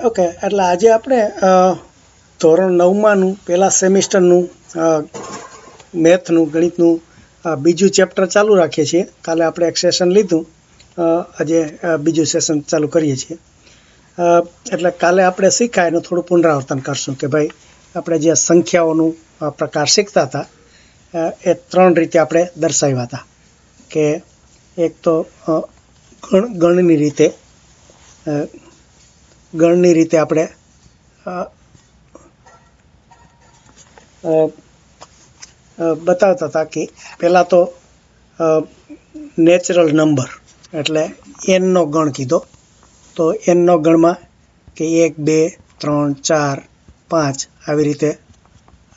Okay, એટલે આજે આપણે ધોરણ 9માનું પહેલા સેમિસ્ટરનું મેથનું ગણિતનું બીજું ચેપ્ટર ચાલુ રાખીએ છીએ. કાલે આપણે એક સેશન લીધું, આજે બીજું સેશન ચાલુ કરીએ છીએ. એટલે કાલે આપણે શીખ્યા એનું થોડું પુનરાવર્તન કરશું કે ભાઈ આપણે જે સંખ્યાઓનું પ્રકાર શીખતા હતા એ 3 રીતે આપણે દર્શાવ્યા હતા. કે એક તો ગણની રીતે આપણે બતાવતા હતા કે પહેલાં તો નેચરલ નંબર એટલે એનનો ગણ કીધો. તો એનનો ગણમાં કે 1 2 3 4 5 આવી રીતે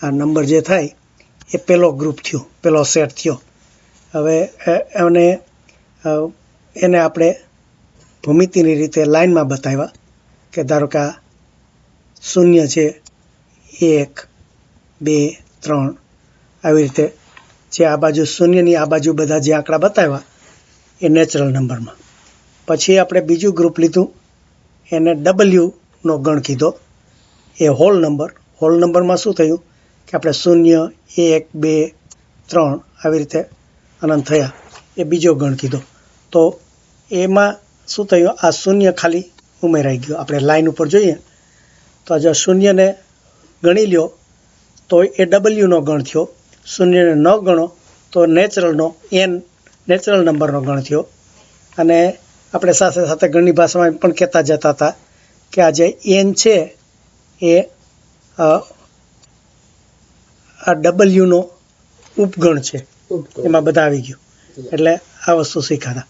આ નંબર જે થાય એ પહેલો ગ્રુપ થયો, પહેલો સેટ થયો. હવે એને આપણે ભૂમિતિની રીતે લાઇનમાં બતાવ્યા કે ધારો કે આ 0 છે, 1 2 3 આવી રીતે જે આ બાજુ 0ની આ બાજુ બધા જે આંકડા બતાવ્યા એ નેચરલ નંબરમાં. પછી આપણે બીજું ગ્રુપ લીધું, એને ડબલ્યુનો ગણ કીધો, એ હોલ નંબર. હોલ નંબરમાં શું થયું કે આપણે 0 1 2 3 આવી રીતે અનંત થયા, એ બીજો ગણ કીધો. તો એમાં શું થયું, આ 0 ખાલી ઉમેરાઈ ગયો. આપણે લાઈન ઉપર જોઈએ તો જો 0ને ગણી લ્યો તો એ ડબલ્યુનો ગણ થયો. 0ને ન ગણો તો નેચરલ નંબરનો ગણ થયો. અને આપણે સાથે સાથે ઘણી ભાષામાં પણ કહેતા જતા હતા કે આ જે એન છે એ આ ડબલ્યુનો ઉપગણ છે, એમાં બધા આવી ગયું. એટલે આ વસ્તુ શીખાતા.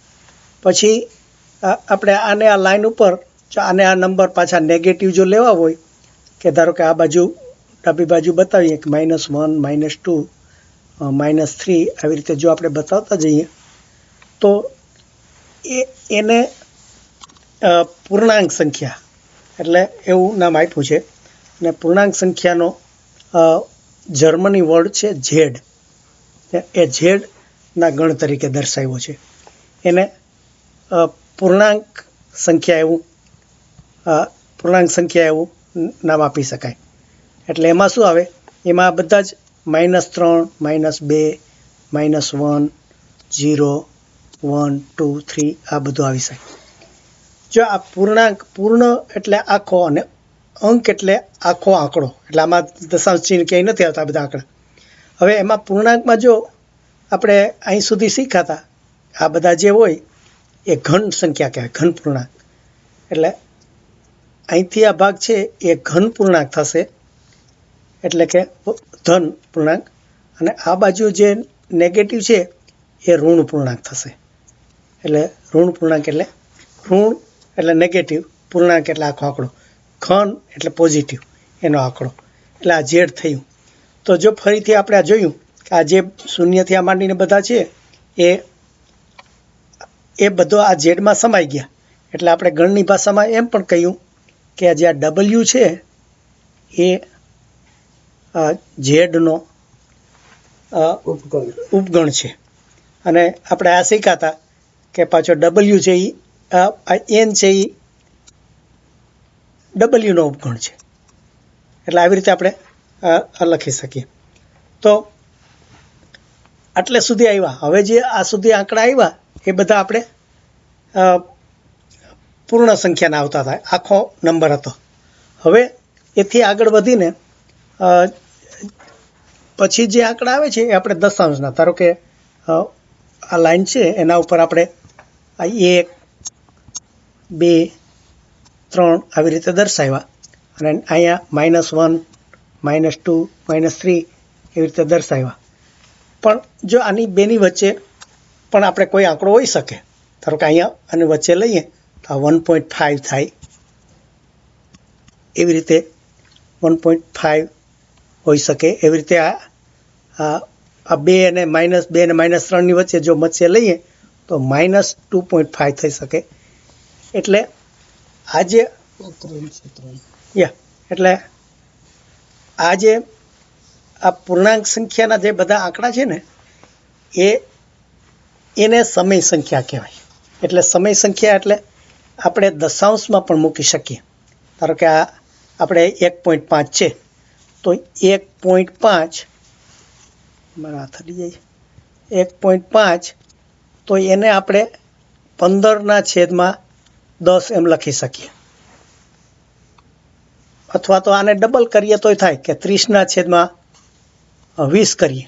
પછી આપણે આને આ લાઈન ઉપર જો આને આ નંબર પાછા નેગેટિવ જો લેવા હોય કે ધારો કે આ બાજુ ડાબી બાજુ બતાવીએ કે -1 -2 -3 આવી રીતે જો આપણે બતાવતા જઈએ તો એને પૂર્ણાંક સંખ્યા એટલે એવું નામ આપ્યું છે. અને પૂર્ણાંક સંખ્યાનો જર્મની વર્ડ છે ઝેડ, એ ઝેડના ગણ તરીકે દર્શાવ્યો છે. એને પૂર્ણાંક સંખ્યા એવું નામ આપી શકાય. એટલે એમાં શું આવે, એમાં બધા જ -3 -2 -1 0 1 2 3 આ બધું આવી શકે. જો આ પૂર્ણાંક, પૂર્ણ એટલે આખો અને અંક એટલે આખો આંકડો, એટલે આમાં દશાંશ ચિહ્ન ક્યાંય નથી આવતા બધા આંકડા. હવે એમાં પૂર્ણાંકમાં જો આપણે અહીં સુધી શીખાતા આ બધા જે હોય એ ઘન સંખ્યા કહેવાય, ઘન પૂર્ણાંક. એટલે અહીંથી આ ભાગ છે એ ઘન પૂર્ણાંક થશે, એટલે કે ધન પૂર્ણાંક. અને આ બાજુ જે નેગેટિવ છે એ ઋણ પૂર્ણાંક થશે. એટલે ઋણ પૂર્ણાંક એટલે ઋણ એટલે નેગેટિવ, પૂર્ણાંક એટલે આખો આંકડો, ઘન એટલે પોઝિટિવ એનો આંકડો. એટલે આ ઝેડ થયું. તો જો ફરીથી આપણે આ જોયું કે આ જે 0થી આ માંડીને બધા છે એ બધો આ ઝેડમાં સમાઈ ગયા. એટલે આપણે ગણની ભાષામાં એમ પણ કહ્યું કે જે આ ડબલ્યુ છે એ ઝેડનો ઉપગણ છે. અને આપણે આ શીખાતા કે પાછો ડબલ્યુ છે એન છે એ ડબલ્યુનો ઉપગણ છે. એટલે આવી રીતે આપણે લખી શકીએ. તો આટલે સુધી આવ્યા. હવે જે આ સુધી આંકડા આવ્યા એ બધા આપણે પૂર્ણ સંખ્યાના આવતા હતા, આખો નંબર હતો. હવે એથી આગળ વધીને પછી જે આંકડા આવે છે એ આપણે દશાંશના, ધારો કે આ લાઈન છે એના ઉપર આપણે આ 1 2 3 આવી રીતે દર્શાવ્યા. અને અહીંયા -1 -2 -3 એવી રીતે દર્શાવ્યા. પણ જો આની બેની વચ્ચે પણ આપણે કોઈ આંકડો હોઈ શકે. ધારો કે અહીંયા આની વચ્ચે લઈએ તો આ 1.5 થાય, એવી રીતે 1.5 હોઈ શકે. એવી રીતે આ 2 અને -3ની વચ્ચે જો વચ્ચે લઈએ તો -2.5 થઈ શકે. એટલે આજે એટલે આજે આ પૂર્ણાંક સંખ્યાના જે બધા આંકડા છે ને એને સમય સંખ્યા કહેવાય. એટલે સમય સંખ્યા એટલે આપણે દશાંશમાં પણ મૂકી શકીએ. ધારો કે આ આપણે 1.5 છે તો 1.5 મારા હાથ હલી જાય 1.5 તો એને આપણે 15/10 એમ લખી શકીએ, અથવા તો આને ડબલ કરીએ તોય થાય કે 30/20 કરીએ.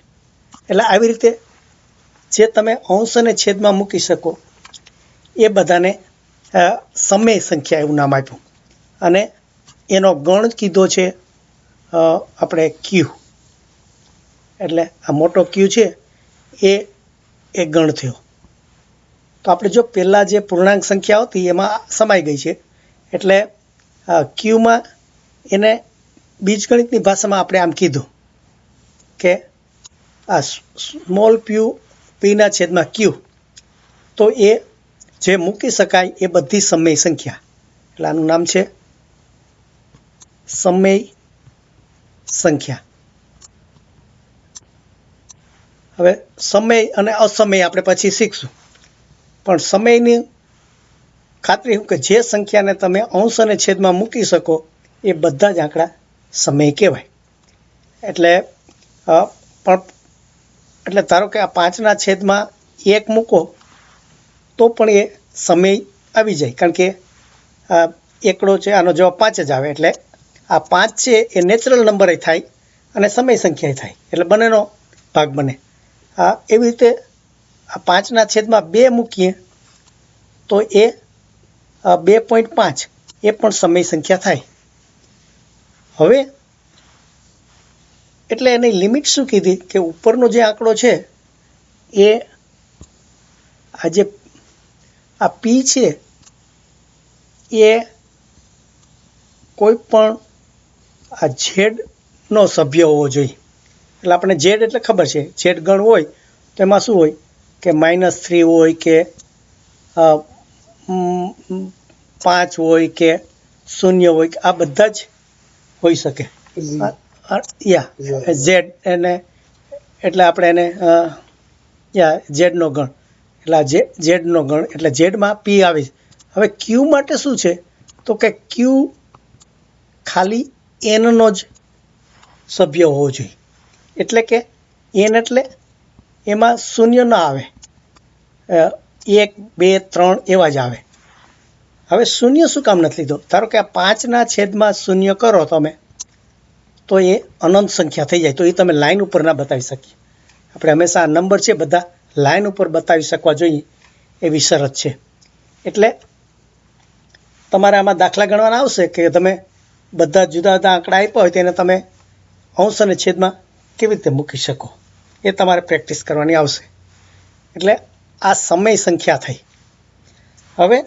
એટલે આવી રીતે જે તમે અંશ અને છેદમાં મૂકી શકો એ બધાને સમય સંખ્યા એવું નામ આપ્યું. અને એનો ગણ કીધો છે આપણે ક્યુ. એટલે આ મોટો ક્યુ છે એ ગણ થયો. તો આપણે જો પહેલાં જે પૂર્ણાંક સંખ્યા હતી એમાં સમાઈ ગઈ છે, એટલે ક્યુમાં એને બીજગણિતની ભાષામાં આપણે આમ કીધું કે આ સ્મોલ પીના છેદમાં ક્યુ, તો એ જે મૂકી શકાય એ બધી સમય સંખ્યા, એટલે આનું નામ છે સમય સંખ્યા. હવે સમય અને અસમય આપણે પછી શીખશું, પણ સમયની ખાતરી શું કે જે સંખ્યાને તમે અંશ અને છેદમાં મૂકી શકો એ બધા જ આંકડા સમય કહેવાય. એટલે ધારો કે આ 5/1 મૂકો તો પણ એ સમય આવી જાય, કારણ કે એકડો છે આનો જવાબ 5 જ આવે. એટલે આ 5 છે એ નેચરલ નંબર થાય અને સમય સંખ્યા થાય, એટલે બંનેનો ભાગ બને. એવી રીતે આ 5/2 મૂકીએ તો એ 2.5 એ પણ સમય સંખ્યા થાય. હવે એટલે એની લિમિટ શું કીધી કે ઉપરનો જે આંકડો છે એ આ પી છે એ કોઈ પણ આ ઝેડનો સભ્ય હોવો જોઈએ. એટલે આપણે ઝેડ એટલે ખબર છે, ઝેડ ગણ હોય તો એમાં શું હોય કે -3 હોય કે 5 હોય કે 0 હોય કે આ બધા જ હોઈ શકે. ઝેડ એને એટલે આપણે એને ઝેડનો ગણ, એટલે ઝેડનો ગણ એટલે ઝેડમાં પી આવે. હવે ક્યુ માટે શું છે તો કે ક્યુ ખાલી એનનો જ સભ્ય હોવો જોઈએ. એટલે કે એન એટલે એમાં 0 ના આવે, 1, 2, 3 એવા જ આવે. હવે 0 શું કામ નથી લીધો? ધારો કે આ 5/0 કરો તમે તો એ અનંત સંખ્યા થઈ જાય, તો એ તમે લાઈન ઉપર ના બતાવી શકીએ. આપણે હંમેશા આ નંબર છે બધા લાઈન ઉપર બતાવી શકવા જોઈએ એવી શરત છે. એટલે તમારે આમાં દાખલા ગણવાના આવશે કે તમે બધા જુદા જુદા આંકડા આપ્યા હોય તેને તમે અંશ અને છેદમાં કેવી રીતે મૂકી શકો એ તમારે પ્રેક્ટિસ કરવાની આવશે. એટલે આ સમય સંખ્યા થઈ. હવે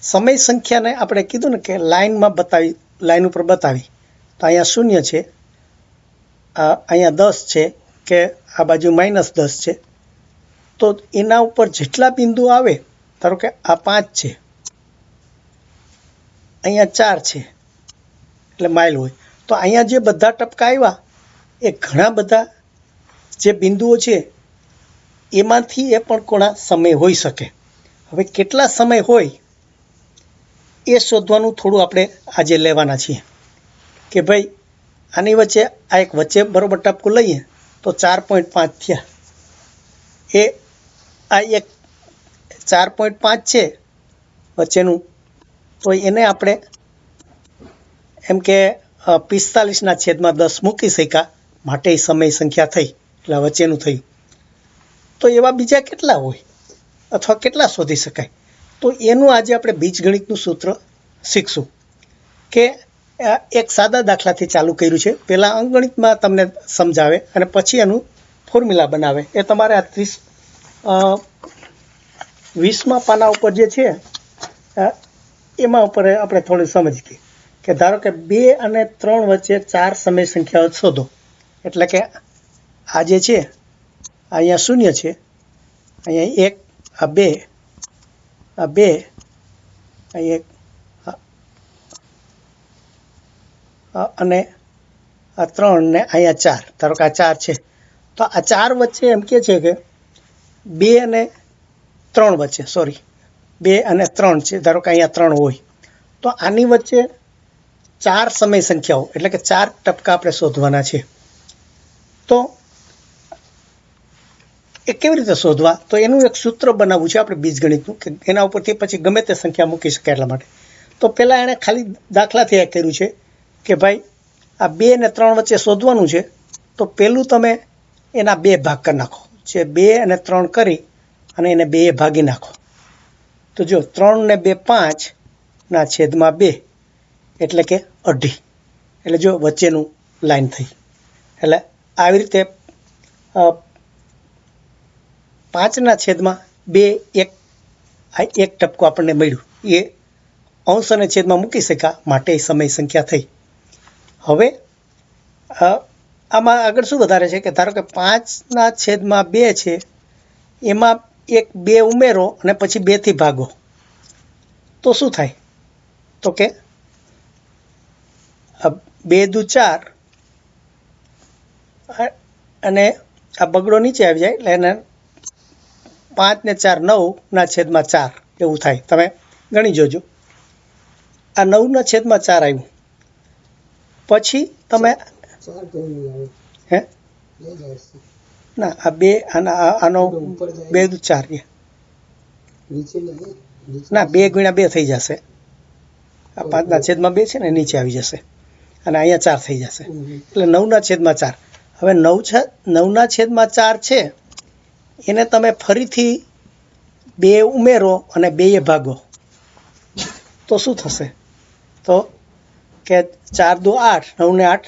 સમય સંખ્યાને આપણે કીધું ને કે લાઈનમાં બતાવી, લાઈન ઉપર બતાવી, તો અહીંયા 0 છે, અહીંયા 10 છે કે આ બાજુ -10 છે. તો એના ઉપર જેટલા બિંદુ આવે, ધારો કે આ 5 છે, અહીંયા 4 છે એટલે માઇલ હોય, તો અહીંયા જે બધા ટપકા આવ્યા એ ઘણા બધા જે બિંદુઓ છે એમાંથી એ પણ કોના સમય હોઈ શકે. હવે કેટલા સમય હોય એ શોધવાનું થોડું આપણે આજે લેવાના છીએ કે ભાઈ આની વચ્ચે આ એક વચ્ચે બરાબર ટપકું લઈએ તો 4.5 થયા. એ આ એક 4.5 છે વચ્ચેનું, તો એને આપણે એમ કે 45/10 મૂકી શક્યા, માટે સમય સંખ્યા થઈ, એટલે વચ્ચેનું થયું. તો એવા બીજા કેટલા હોય અથવા કેટલા શોધી શકાય? તો એનું આજે આપણે બીજગણિતનું સૂત્ર શીખશું. કે એક સાદા દાખલાથી ચાલુ કર્યું છે, પહેલાં અંકગણિતમાં તમને સમજાવે અને પછી એનું ફોર્મ્યુલા બનાવે. એ તમારે આ 20મા પાના ઉપર જે છે એમાં ઉપર આપણે થોડું સમજીએ કે ધારો કે 2 અને 3 વચ્ચે 4 સમય સંખ્યાઓ શોધો. એટલે કે આ જે છે અહીંયા 0 છે, અહીંયા 1, આ 2, આ 1 અને આ 3 ને અહીંયા 4. ધારો કે આ 4 છે, તો આ 4 વચ્ચે એમ કે છે કે 2 અને 3 વચ્ચે, 2 અને 3 છે. ધારો કે અહીંયા 3 હોય તો આની વચ્ચે 4 સમય સંખ્યાઓ એટલે કે 4 ટપકા આપણે શોધવાના છે. તો એ કેવી રીતે શોધવા? તો એનું એક સૂત્ર બનાવવું છે આપણે બીજગણિતનું, કે એના ઉપરથી પછી ગમે તે સંખ્યા મૂકી શકાય એટલા માટે. તો પહેલાં એણે ખાલી દાખલાથી આ કર્યું છે કે ભાઈ આ 2 અને 3 વચ્ચે શોધવાનું છે. તો પહેલું તમે એના 2 ભાગ કરી નાખો, જે 2 અને 3 કરી અને એને 2 ભાગી નાખો. તો જો 3 ને 2 5 ના છેદમાં 2 એટલે કે 2.5. એટલે જો વચ્ચેનું લાઈન થઈ. એટલે આવી રીતે 5 ના છેદમાં 2 એક ટપકો આપણને મળ્યું, એ અંશ અને છેદમાં મૂકી શક્યા માટે એ સમય સંખ્યા થઈ. હવે આમાં આગળ શું વધારે છે કે ધારો કે 5 ના છેદમાં 2 છે, એમાં એક 2 ઉમેરો અને પછી 2 થી ભાગો તો શું થાય? તો કે 2 દુ 4 અને આ બગડો નીચે આવી જાય એટલે એને 5 ને 4 9 ના છેદમાં 4 એવું થાય. તમે ગણી જોજો. આ 9 ના છેદમાં 4 આવ્યું. પછી તમે હે ના આ 2 આનો 2 દુ 4 ના 2 ગુણ્યા 2 થઈ જશે. આ 5 ના છેદમાં 2 છે ને નીચે આવી જશે અને અહીંયા 4 થઈ જશે. એટલે 9 ના છેદમાં 4. હવે 9 ના છેદમાં 4 છે એને તમે ફરીથી 2 ઉમેરો અને 2 ભાગો તો શું થશે? તો કે 4 દુ 8, 9 ને 8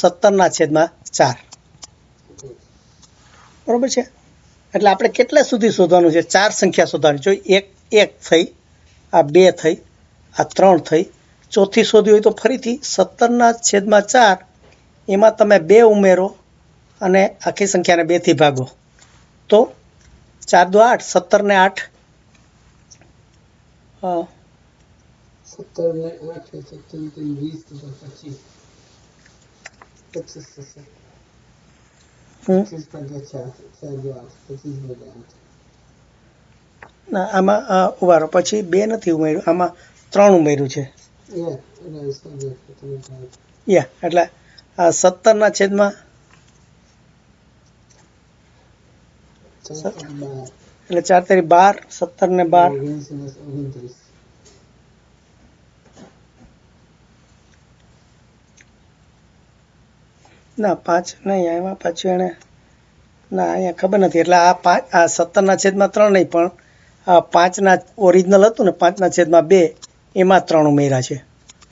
17 ના છેદમાં 4. બરોબર છે. એટલે આપણે કેટલા સુધી શોધવાનું છે? 4 સંખ્યા શોધવાની. જો 1 થઈ, આ 2 થઈ, આ 3 થઈ, ચોથી શોધવી હોય તો ફરીથી 17 ના છેદમાં 4 એમાં તમે 2 ઉમેરો અને આખી સંખ્યાને 2 થી ભાગો તો 4 દુ 8, 17 ને 8 17 ને 8 20 25 ના આમાં ઉભારો પછી 2 નથી ઉમેર્યું, આમાં 3 ઉમેર્યું છે. એટલે 17 ના છેદમાં એટલે 4 તારી 12, 17 ને 12 ના 5 નહીં, એમાં પાછું એને ના અહીંયા ખબર નથી. એટલે આ 5 આ 17 ના છેદમાં 3 નહીં, પણ 5 ના ઓરિજિનલ હતું ને 5 ના છેદમાં 2 એમાં 3 ઉમેર્યા છે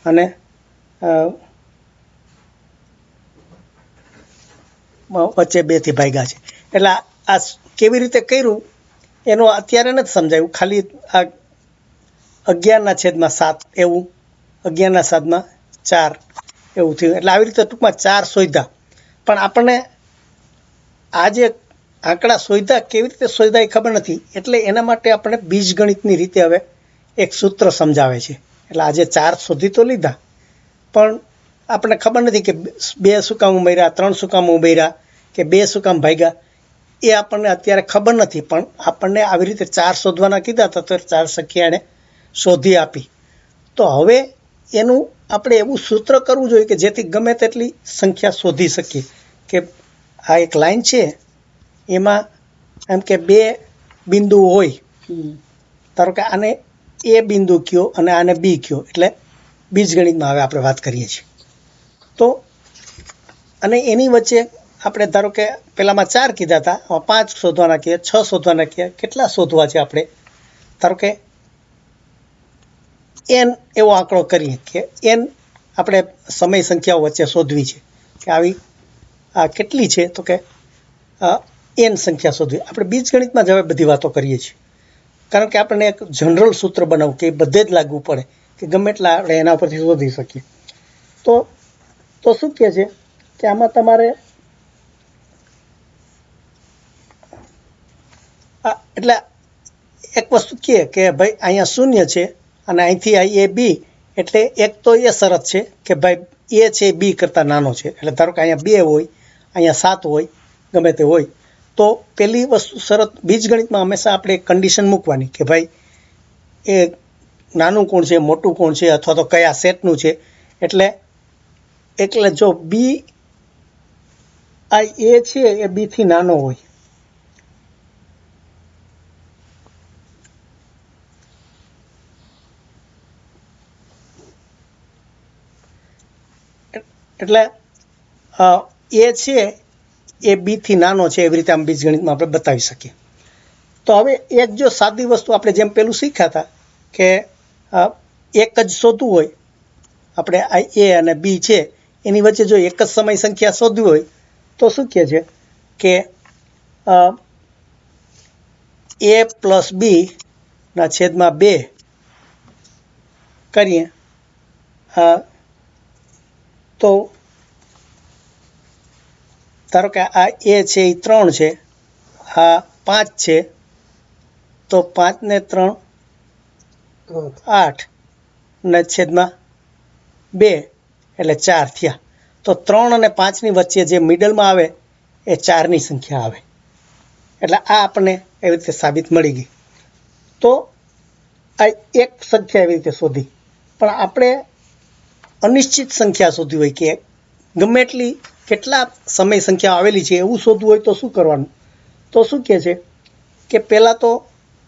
અને વચ્ચે 2 થી ભાગ્યા છે. એટલે આ કેવી રીતે કર્યું એનું અત્યારે નથી સમજાયું. ખાલી આ 11 ના છેદમાં 7 એવું, 11 ના 7માં 4 એવું થયું. એટલે આવી રીતે ટૂંકમાં 4 શોધ્યા. પણ આપણને આ જે આંકડા શોધ્યા કેવી રીતે શોધ્યા એ ખબર નથી. એટલે એના માટે આપણે બીજગણિતની રીતે હવે એક સૂત્ર સમજાવે છે. એટલે આજે 4 શોધી તો લીધા, પણ આપણને ખબર નથી કે 2 શું કામ ઉમેર્યા, 3 શું કામ ઉમેર્યા કે 2 શું કામ ભાગ્યા, એ આપણને અત્યારે ખબર નથી. પણ આપણને આવી રીતે 4 શોધવાના કીધા હતા તો 4 સંખ્યા એણે શોધી આપી. તો હવે એનું આપણે એવું સૂત્ર કરવું જોઈએ કે જેથી ગમે તેટલી સંખ્યા શોધી શકીએ. કે આ એક લાઈન છે એમાં એમ કે 2 બિંદુ હોય, ધારો કે આને એ બિંદુ કયો અને આને બી કયો, એટલે બીજગણિતમાં હવે આપણે વાત કરીએ છીએ. તો અને એની વચ્ચે આપણે ધારો કે પહેલામાં 4 કીધા હતા, 5 શોધવાના કીધા, 6 શોધવાના કીધા. કેટલા શોધવા છે આપણે? ધારો કે n એવો આંકડો કરીએ કે n આપણે સમય સંખ્યાઓ વચ્ચે શોધવી છે કે આવી આ કેટલી છે? તો કે n સંખ્યા શોધવી. આપણે બીજગણિતમાં જ હવે બધી વાતો કરીએ છીએ, કારણ કે આપણને એક જનરલ સૂત્ર બનાવવું કે એ બધે જ લાગવું પડે કે ગમે એટલા આપણે એના પરથી શોધી શકીએ. તો શું કહે છે કે આમાં તમારે એટલે એક વસ્તુ કહે કે ભાઈ અહીંયા 0 છે અને અહીંથી આ એ બી, એટલે એક તો એ શરત છે કે ભાઈ એ છે બી કરતાં નાનો છે. એટલે ધારો કે અહીંયા 2 હોય, અહીંયા 7 હોય, ગમે તે હોય, તો પહેલી વસ્તુ શરત બીજગણિતમાં હંમેશા આપણે કન્ડિશન મૂકવાની કે ભાઈ એ નાનું કોણ છે, મોટું કોણ છે, અથવા તો કયા સેટનું છે, એટલે જો બી આ એ છે એ બીથી નાનો હોય એટલે એ છે એ બીથી નાનો છે એવી રીતે આમ બીજગણિતમાં આપણે બતાવી શકીએ. તો હવે એક જો સાદી વસ્તુ આપણે જેમ પેલું શીખ્યા હતા કે એક જ શોધવું હોય આપણે આ એ અને બી છે એની વચ્ચે જો એક જ સમય સંખ્યા શોધવી હોય તો શું કહે છે કે એ પ્લસ બી ના છેદમાં 2 કરીએ તો ધારો કે આ એ છે એ 3 છે, આ 5 છે, તો 5 ને 3 8 ને છેદમાં 2 એટલે 4 થયા. તો 3 અને 5 ની વચ્ચે જે મિડલમાં આવે એ 4 ની સંખ્યા આવે. એટલે આ આપણને એવી રીતે સાબિત મળી ગઈ. તો આ એક સંખ્યા એવી રીતે શોધી. પણ આપણે અનિશ્ચિત સંખ્યા શોધવી હોય કે ગમે એટલી કેટલા સમય સંખ્યા આવેલી છે એવું શોધવું હોય તો શું કરવાનું? તો શું કહે છે કે પહેલાં તો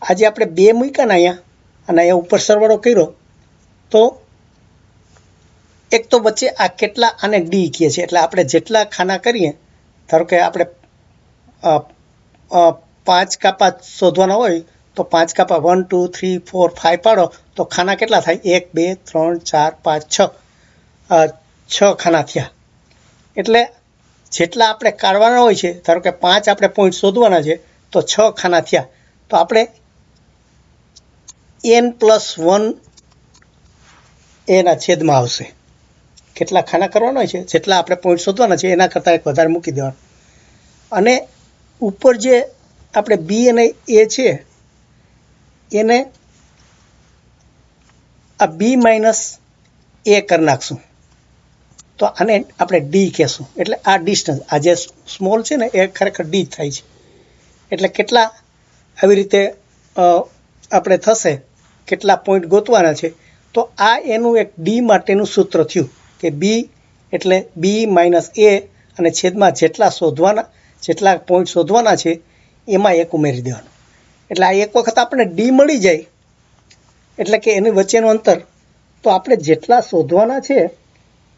આજે આપણે 2 મૂક્યા ને અહીંયા અને અહીંયા ઉપર સરવાળો કર્યો તો એક તો વચ્ચે આ કેટલા આને ડી કહે છે એટલે આપણે જેટલા ખાના કરીએ ધારો કે આપણે 5 કાપા શોધવાના હોય તો 5 કાપા 1 2 3 4 5 પાડો તો ખાના કેટલા થાય? 1 2 3 4 5 6 6 ખાના થયા. એટલે જેટલા આપણે કાઢવાના હોય છે ધારો કે 5 આપણે પોઈન્ટ શોધવાના છે તો 6 ખાના થયા. તો આપણે n+1 એના છેદમાં આવશે. કેટલા ખાના કરવાના હોય છે જેટલા આપણે પોઈન્ટ શોધવાના છે એના કરતાં એક વધારે મૂકી દેવાનું. અને ઉપર જે આપણે બી અને એ છે એને આ બી માઇનસ એ કરી નાખશું તો આને આપણે ડી કહેશું. એટલે આ ડિસ્ટન્સ આ જે સ્મોલ છે ને એ ખરેખર ડી થાય છે. એટલે કેટલા આવી રીતે આપણે થશે કેટલા પોઈન્ટ ગોતવાના છે તો આ એનું એક ડી માટેનું સૂત્ર થયું કે બી એટલે બી માઇનસ એ અને છેદમાં જેટલા પોઈન્ટ શોધવાના છે એમાં એક ઉમેરી દેવાનું. એટલે આ એક વખત આપણે ડી મળી જાય એટલે કે એની વચ્ચેનું અંતર તો આપણે જેટલા શોધવાના છે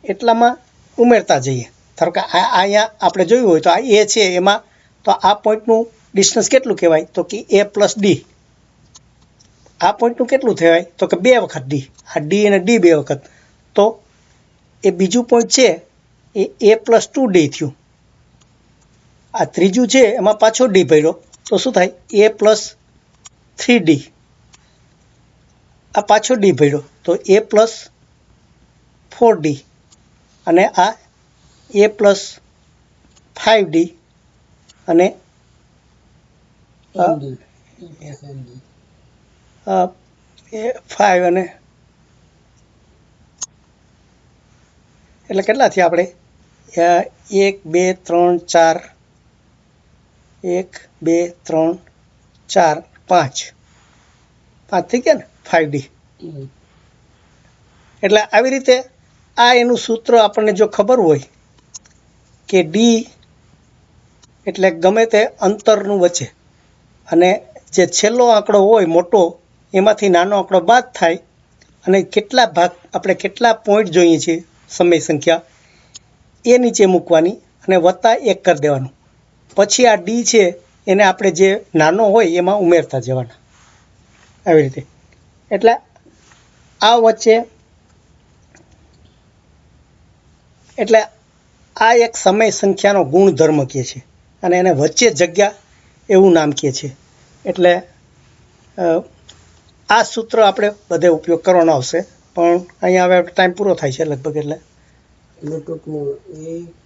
એટલામાં ઉમેરતા જઈએ. ધારો કે અહીંયા આપણે જોયું હોય તો આ એ છે એમાં તો આ પોઈન્ટનું ડિસ્ટન્સ કેટલું કહેવાય તો કે એ પ્લસ ડી. આ પોઈન્ટનું કેટલું કહેવાય તો કે 2 વખત ડી. આ ડી અને ડી 2 વખત તો એ બીજું પોઈન્ટ છે એ પ્લસ 2 ડી થયું. આ ત્રીજું છે એમાં પાછો ડી ભર્યો તો શું થાય એ પ્લસ 3 ડી. આ પાછો ડી ભર્યો તો એ પ્લસ 4 ડી અને આ એ પ્લસ 5 ડી અને 5 અને એટલે કેટલા થયા આપણે 1 2 3 4 1 2 3 4 5 થઈ ગયા ને 5D. એટલે આવી રીતે આ એનું સૂત્ર આપણને જો ખબર હોય કે ડી એટલે ગમે તે અંતરનું વચ્ચે અને જે છેલ્લો આંકડો હોય મોટો એમાંથી નાનો આંકડો બાદ થાય અને કેટલા ભાગ આપણે કેટલા પોઈન્ટ જોઈએ છીએ સમય સંખ્યા એ નીચે મૂકવાની અને વત્તા 1 કરી દેવાનું. પછી આ ડી છે એને આપણે જે નાનો હોય એમાં ઉમેરતા જવાના આવી રીતે. એટલે આ વચ્ચે એટલે આ એક સમય સંખ્યાનો ગુણધર્મ કહે છે અને એને વચ્ચે જગ્યા એવું નામ કહે છે. એટલે આ સૂત્ર આપણે બધે ઉપયોગ કરવાનો આવશે પણ અહીંયા હવે ટાઈમ પૂરો થાય છે લગભગ એટલે ટૂંકમાં 1